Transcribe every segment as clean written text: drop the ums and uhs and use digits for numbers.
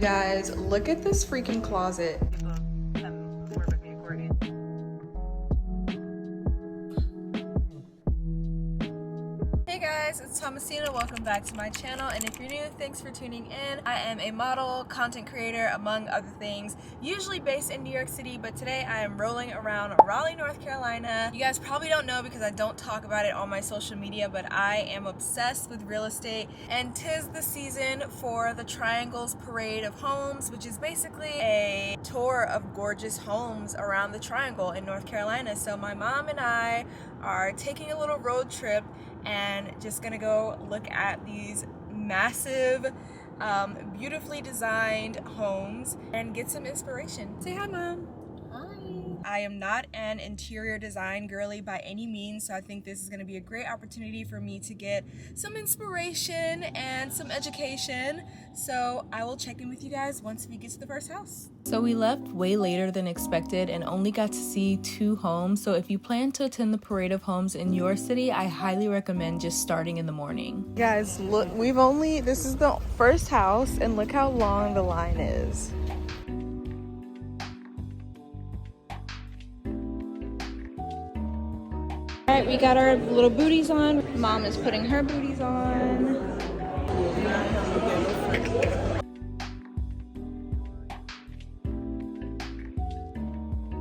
You guys, look at this freaking closet. Hey guys, it's Thomasina. Welcome back to my channel, and if you're new, thanks for tuning in. I am a model, content creator, among other things, usually based in New York City, but today I am rolling around Raleigh, North Carolina. You guys probably don't know because I don't talk about it on my social media, but I am obsessed with real estate, and 'tis the season for the Triangles Parade of Homes, which is basically a tour of gorgeous homes around the Triangle in North Carolina. So my mom and I are taking a little road trip and just gonna go look at these massive, beautifully designed homes and get some inspiration. Say hi, Mom. I am not an interior design girly by any means, so I think this is going to be a great opportunity for me to get some inspiration and some education. So I will check in with you guys once we get to the first house. So we left way later than expected and only got to see 2 homes. So if you plan to attend the Parade of Homes in your city, I highly recommend just starting in the morning. Guys, look, this is the first house, and look how long the line is. All right, we got our little booties on. Mom is putting her booties on.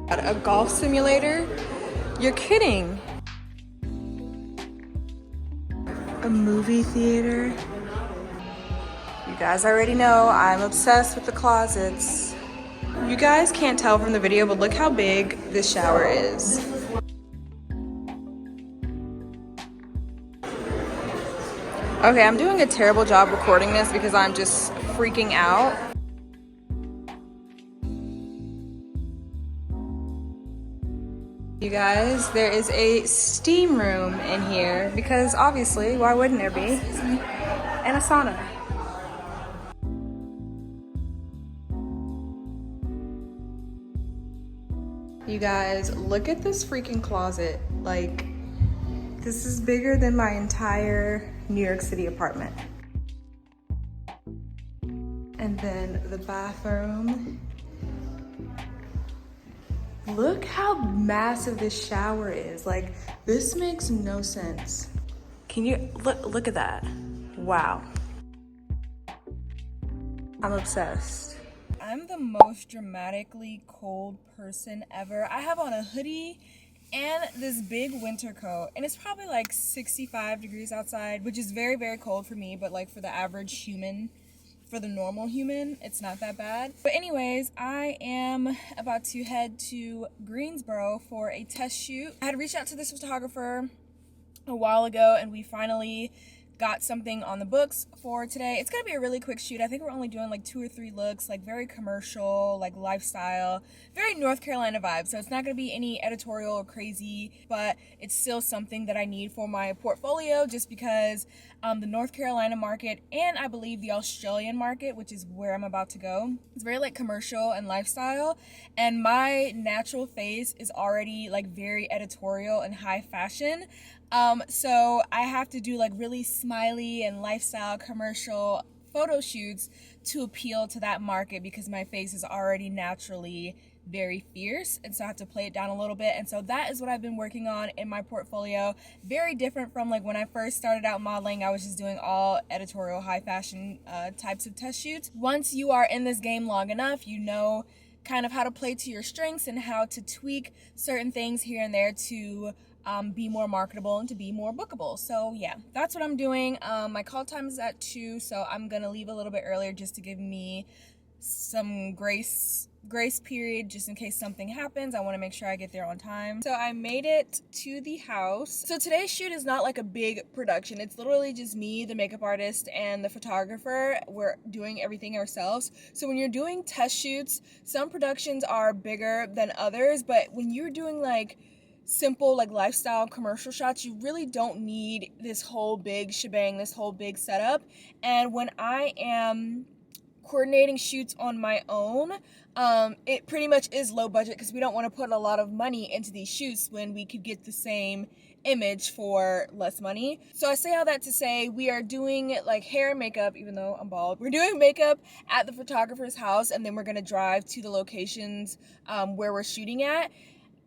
Got a golf simulator. You're kidding. A movie theater. You guys already know I'm obsessed with the closets. You guys can't tell from the video, but look how big this shower is. Okay, I'm doing a terrible job recording this because I'm just freaking out. You guys, there is a steam room in here because obviously, why wouldn't there be? And a sauna. You guys, look at this freaking closet. Like, this is bigger than my entire New York City apartment. And then the bathroom. Look how massive this shower is. Like, this makes no sense. Can you look at that? Wow. I'm obsessed. I'm the most dramatically cold person ever. I have on a hoodie and this big winter coat, and it's probably like 65 degrees outside, which is very, very cold for me, but like for the average human, for the normal human, it's not that bad. But anyways, I am about to head to Greensboro for a test shoot. I had reached out to this photographer a while ago, and we finally got something on the books for today. It's gonna be a really quick shoot. I think we're only doing like 2 or 3 looks, like very commercial, like lifestyle, very North Carolina vibe. So it's not gonna be any editorial or crazy, but it's still something that I need for my portfolio just because the North Carolina market, and I believe the Australian market, which is where I'm about to go, it's very like commercial and lifestyle, and my natural face is already like very editorial and high fashion. So I have to do like really smiley and lifestyle commercial photo shoots to appeal to that market because my face is already naturally very fierce, and so I have to play it down a little bit. And so that is what I've been working on in my portfolio. Very different from like when I first started out modeling. I was just doing all editorial high fashion types of test shoots. Once you are in this game long enough, you know kind of how to play to your strengths and how to tweak certain things here and there to be more marketable and to be more bookable. So yeah, that's what I'm doing. My call time is at 2, so I'm gonna leave a little bit earlier just to give me some grace period just in case something happens. I want to make sure I get there on time. So I made it to the house. So today's shoot is not like a big production. It's literally just me, the makeup artist, and the photographer. We're doing everything ourselves. So when you're doing test shoots, some productions are bigger than others, but when you're doing like simple like lifestyle commercial shots, you really don't need this whole big shebang, this whole big setup. And when I am coordinating shoots on my own, it pretty much is low budget because we don't want to put a lot of money into these shoots when we could get the same image for less money. So I say all that to say we are doing like hair and makeup, even though I'm bald. We're doing makeup at the photographer's house, and then we're gonna drive to the locations where we're shooting at.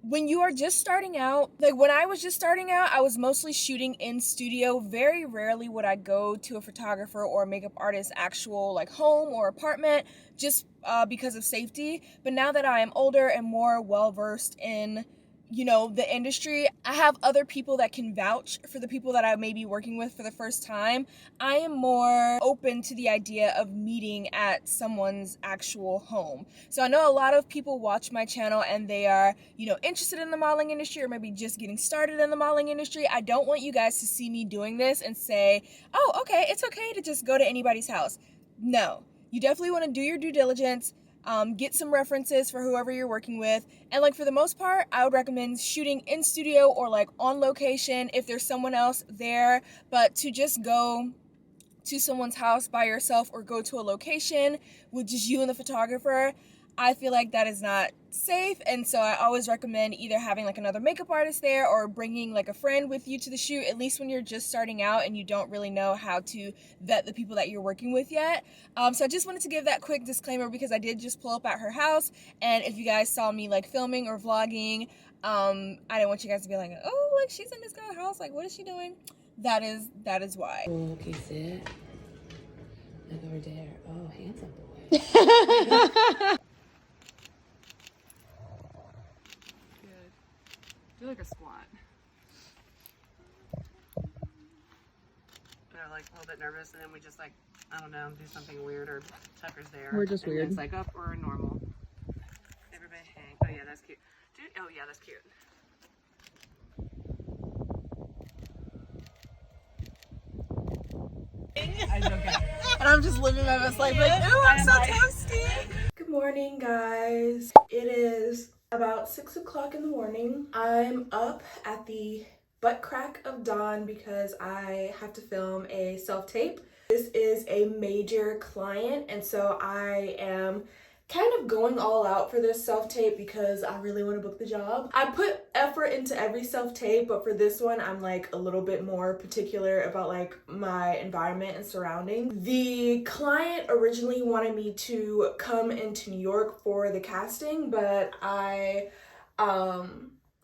When you are just starting out, like when I was just starting out, I was mostly shooting in studio. Very rarely would I go to a photographer or a makeup artist's actual like home or apartment, just because of safety. But now that I am older and more well-versed in, you know, the industry, I have other people that can vouch for the people that I may be working with for the first time. I am more open to the idea of meeting at someone's actual home. So I know a lot of people watch my channel and they are, you know, interested in the modeling industry or maybe just getting started in the modeling industry. I don't want you guys to see me doing this and say, oh, okay, it's okay to just go to anybody's house. No, you definitely want to do your due diligence. Get some references for whoever you're working with, and like for the most part I would recommend shooting in studio or like on location if there's someone else there. But to just go to someone's house by yourself or go to a location with just you and the photographer, I feel like that is not safe. And so I always recommend either having like another makeup artist there or bringing like a friend with you to the shoot, at least when you're just starting out and you don't really know how to vet the people that you're working with yet. So I just wanted to give that quick disclaimer because I did just pull up at her house, and if you guys saw me like filming or vlogging, I didn't want you guys to be like, oh, like she's in this girl's house, like what is she doing? That is why. Oh, okay, sit. Look over there. Oh, handsome boy. Do like a squat. They're like a little bit nervous, and then we just like, I don't know, do something weird, or Tucker's there. We're just weird. It's like up or normal. Everybody hang. Oh yeah, that's cute. Dude, oh yeah, that's cute. And I'm just living my best life like, ooh, I'm so toasty. Good morning, guys. It is about 6 o'clock in the morning. I'm up at the butt crack of dawn because I have to film a self-tape. This is a major client, and so I am kind of going all out for this self-tape because I really want to book the job. I put effort into every self-tape, but for this one I'm like a little bit more particular about like my environment and surroundings. The client originally wanted me to come into New York for the casting, but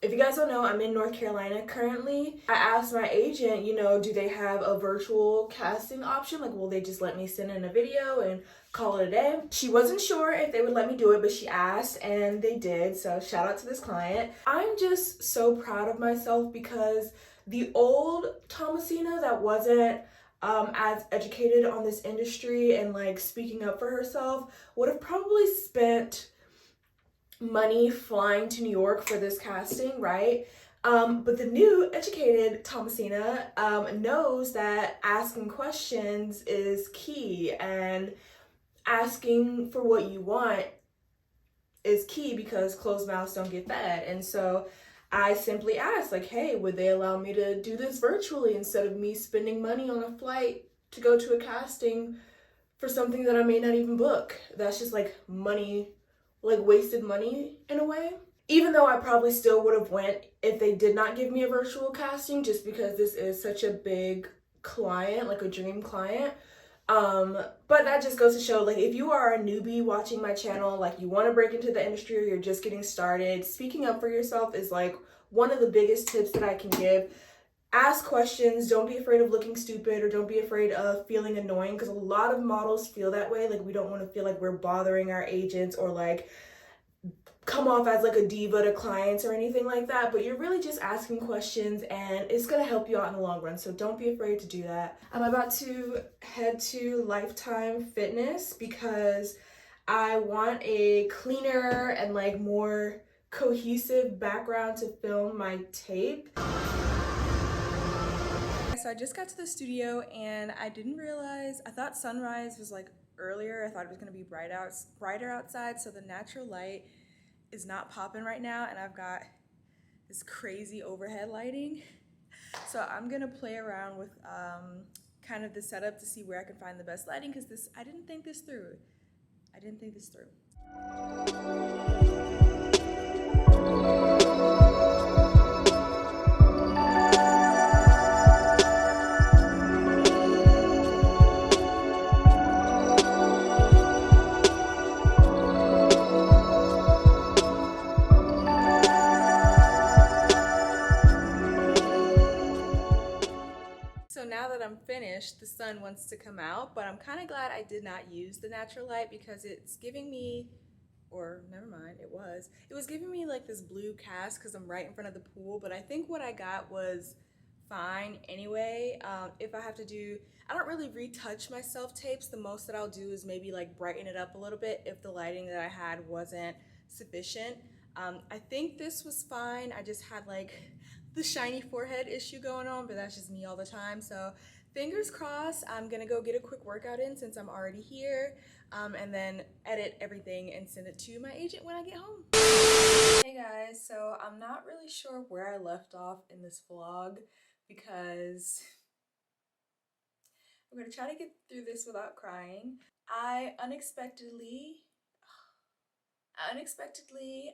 if you guys don't know, I'm in North Carolina currently. I asked my agent, you know, do they have a virtual casting option? Like, will they just let me send in a video and call it a day? She wasn't sure if they would let me do it, but she asked and they did. So shout out to this client. I'm just so proud of myself because the old Thomasina that wasn't as educated on this industry and like speaking up for herself would have probably spent money flying to New York for this casting, right? But the new educated Thomasina knows that asking questions is key, and asking for what you want is key because closed mouths don't get fed. And so I simply asked, like, hey, would they allow me to do this virtually instead of me spending money on a flight to go to a casting for something that I may not even book? That's just like money, like wasted money in a way. Even though I probably still would have went if they did not give me a virtual casting, just because this is such a big client, like a dream client. But that just goes to show, like, if you are a newbie watching my channel, like you want to break into the industry or you're just getting started, speaking up for yourself is like one of the biggest tips that I can give. Ask questions. Don't be afraid of looking stupid, or don't be afraid of feeling annoying, because a lot of models feel that way. Like, we don't want to feel like we're bothering our agents or like come off as like a diva to clients or anything like that, but you're really just asking questions and it's gonna help you out in the long run, so don't be afraid to do that. I'm about to head to Lifetime Fitness because I want a cleaner and like more cohesive background to film my tape. So I just got to the studio and I didn't realize, I thought sunrise was like earlier. I thought it was gonna be brighter outside, so the natural light is not popping right now, and I've got this crazy overhead lighting. So I'm gonna play around with kind of the setup to see where I can find the best lighting, because I didn't think this through. sun wants to come out, but I'm kind of glad I did not use the natural light because it's giving me, or never mind, it was giving me like this blue cast because I'm right in front of the pool, but I think what I got was fine anyway. If I have to do, I don't really retouch my self-tapes. The most that I'll do is maybe like brighten it up a little bit if the lighting that I had wasn't sufficient. I think this was fine. I just had like the shiny forehead issue going on, but that's just me all the time. So fingers crossed. I'm gonna go get a quick workout in since I'm already here, and then edit everything and send it to my agent when I get home. Hey guys, so I'm not really sure where I left off in this vlog because I'm gonna try to get through this without crying. I unexpectedly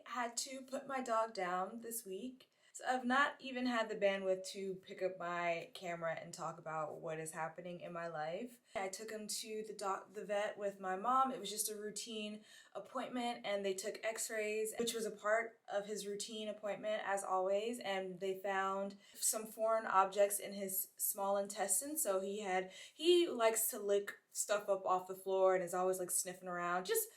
had to put my dog down this week. So I've not even had the bandwidth to pick up my camera and talk about what is happening in my life. I took him to the vet with my mom. It was just a routine appointment and they took x-rays, which was a part of his routine appointment as always, and they found some foreign objects in his small intestine. So he likes to lick stuff up off the floor and is always like sniffing around, just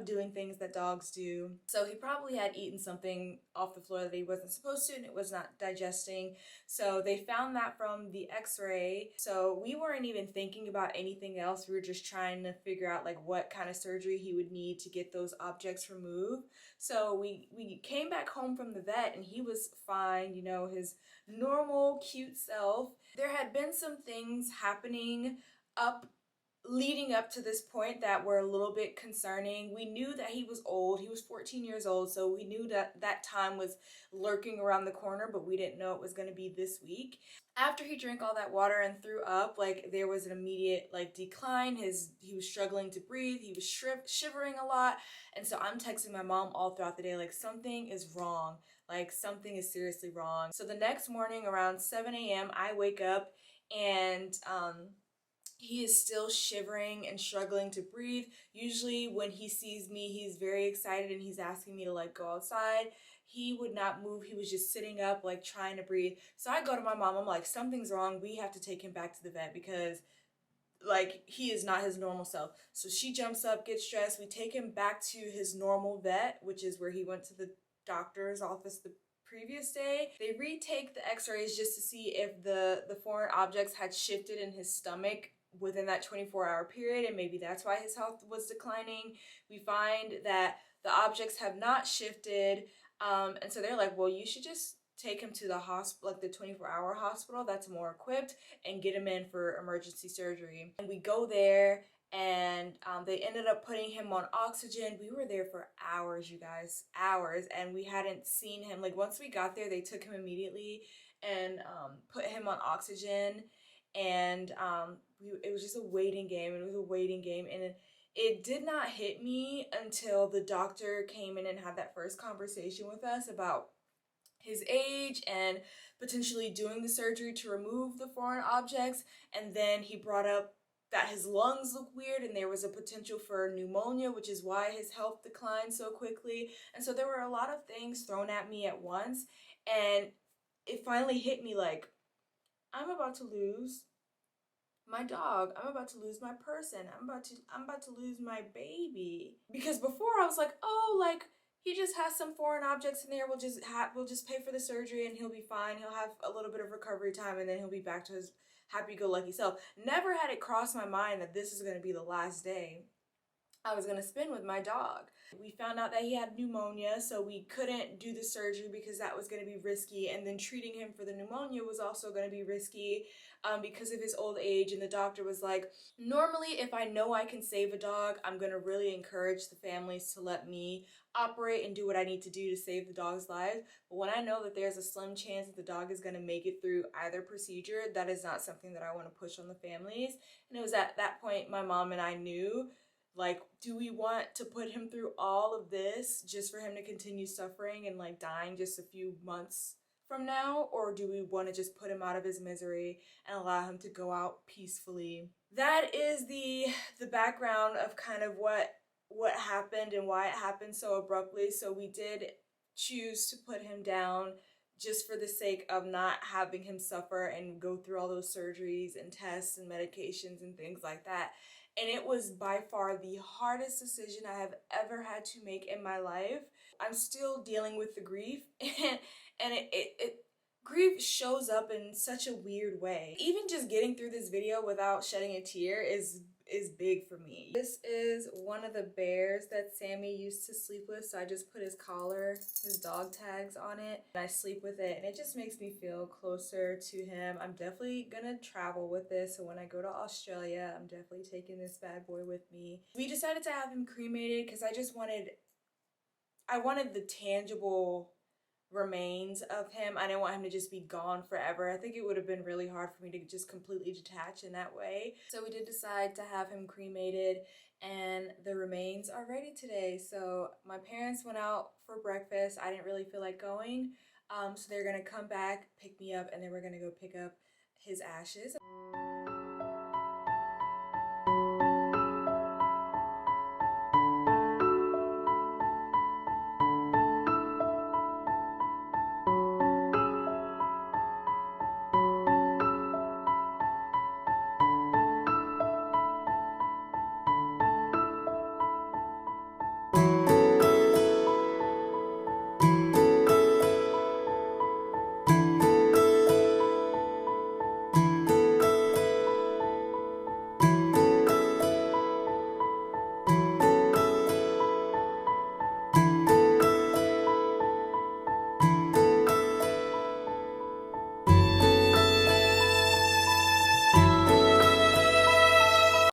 doing things that dogs do. So he probably had eaten something off the floor that he wasn't supposed to and it was not digesting. So they found that from the x-ray. So we weren't even thinking about anything else. We were just trying to figure out like what kind of surgery he would need to get those objects removed. So we came back home from the vet and he was fine, his normal cute self. There had been some things happening leading up to this point that were a little bit concerning. We knew that he was old. He was 14 years old, so we knew that that time was lurking around the corner, but we didn't know it was going to be this week. After he drank all that water and threw up, like there was an immediate like decline. He was struggling to breathe. He was shivering a lot. And so I'm texting my mom all throughout the day like something is wrong. Like something is seriously wrong. So the next morning around 7 a.m. I wake up and he is still shivering and struggling to breathe. Usually when he sees me, he's very excited and he's asking me to like go outside. He would not move. He was just sitting up like trying to breathe. So I go to my mom. I'm like, something's wrong. We have to take him back to the vet because like he is not his normal self. So she jumps up, gets dressed. We take him back to his normal vet, which is where he went to the doctor's office the previous day. They retake the x-rays just to see if the foreign objects had shifted in his stomach within that 24-hour period, and maybe that's why his health was declining. We find that the objects have not shifted, and so they're like, well, you should just take him to the hospital, like the 24-hour hospital that's more equipped, and get him in for emergency surgery. And we go there and they ended up putting him on oxygen. We were there for hours, you guys, hours, and we hadn't seen him. Like once we got there, they took him immediately and put him on oxygen, and it was just a waiting game. It was a waiting game, and it did not hit me until the doctor came in and had that first conversation with us about his age and potentially doing the surgery to remove the foreign objects. And then he brought up that his lungs look weird and there was a potential for pneumonia, which is why his health declined so quickly. And so there were a lot of things thrown at me at once, and it finally hit me like, I'm about to lose my dog. I'm about to lose my person. I'm about to lose my baby. Because before I was like, oh, like he just has some foreign objects in there. We'll just pay for the surgery and he'll be fine. He'll have a little bit of recovery time and then he'll be back to his happy-go-lucky self. Never had it cross my mind that this is going to be the last day I was going to spend with my dog. We found out that he had pneumonia, so we couldn't do the surgery because that was going to be risky, and then treating him for the pneumonia was also going to be risky because of his old age. And the doctor was like, normally if I know I can save a dog, I'm going to really encourage the families to let me operate and do what I need to do to save the dog's life. But when I know that there's a slim chance that the dog is going to make it through either procedure, that is not something that I want to push on the families. And it was at that point my mom and I knew, like, do we want to put him through all of this just for him to continue suffering and like dying just a few months from now, or do we want to just put him out of his misery and allow him to go out peacefully? That is the background of kind of what happened and why it happened so abruptly. So we did choose to put him down just for the sake of not having him suffer and go through all those surgeries and tests and medications and things like that. And it was by far the hardest decision I have ever had to make in my life. I'm still dealing with the grief, and grief shows up in such a weird way. Even just getting through this video without shedding a tear is big for me. This is one of the bears that Sammy used to sleep with, so I just put his collar, his dog tags on it, and I sleep with it, and it just makes me feel closer to him. I'm definitely gonna travel with this, so when I go to Australia, I'm definitely taking this bad boy with me. We decided to have him cremated because I wanted the tangible remains of him. I didn't want him to just be gone forever. I think it would have been really hard for me to just completely detach in that way. So we did decide to have him cremated, and the remains are ready today. So my parents went out for breakfast. I didn't really feel like going. So they're gonna come back, pick me up, and then we're gonna go pick up his ashes.